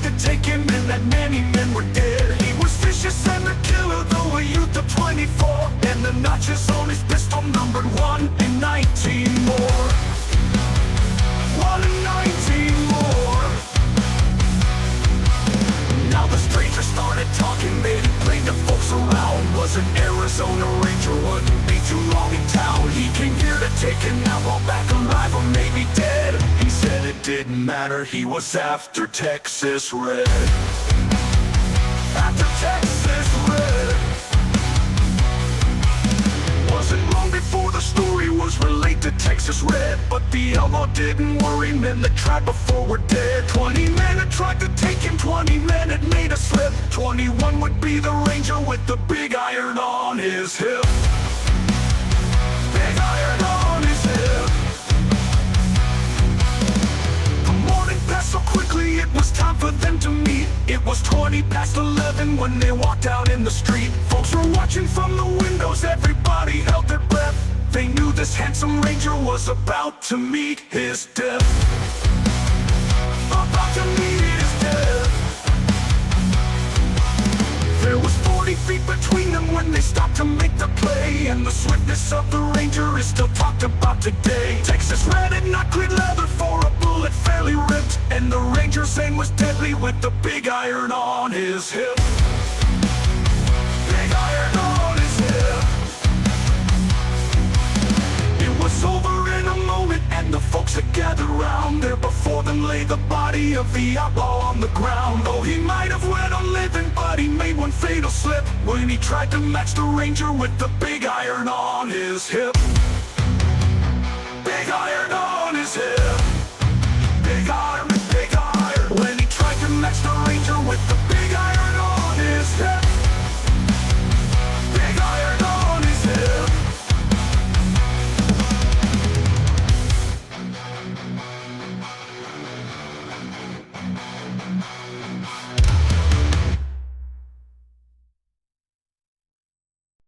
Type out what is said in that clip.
tried to take him and that many men were dead. He was vicious and a killer, though a youth of 24, and the notches on his pistol numbered 1 and 19 more. 1 and 19 more. Now the stranger started talking, made it plain to folks around. Was an Arizona Ranger, wouldn't be too long in town. He came here to take him out, while back alive or maybe dead. He said it didn't matter, he was after Texas Red. After Texas Red. Wasn't long before the story was relayed to Texas Red, but the outlaw didn't worry, men that tried before were dead. 20 men had tried to take him, 20 men had made a slip. 21 would be the Ranger with the big iron on his hip. Big iron on his hip. The morning passed so quickly, it was time for them to meet. It was 20 past 11 when they walked out in the street. Folks were watching from the windows, everybody held their breath. They knew this handsome Ranger was about to meet his death. About to meet his death. There was 40 feet between them when they stopped to make the play, and the swiftness of the Ranger is still talked about today. Texas Red had not cleared leather for a bullet fairly ripped, and the Ranger's aim was deadly with the big iron on his hip. Big iron on his hip. It was over in a moment, and the folks had gathered round. There before them lay the body of the outlaw on the ground. Oh, he might have went on living, but he made one fatal slip when he tried to match the Ranger with the big iron on his hip. Big iron on his hip. Big iron, big iron. When he tried to match the Ranger with the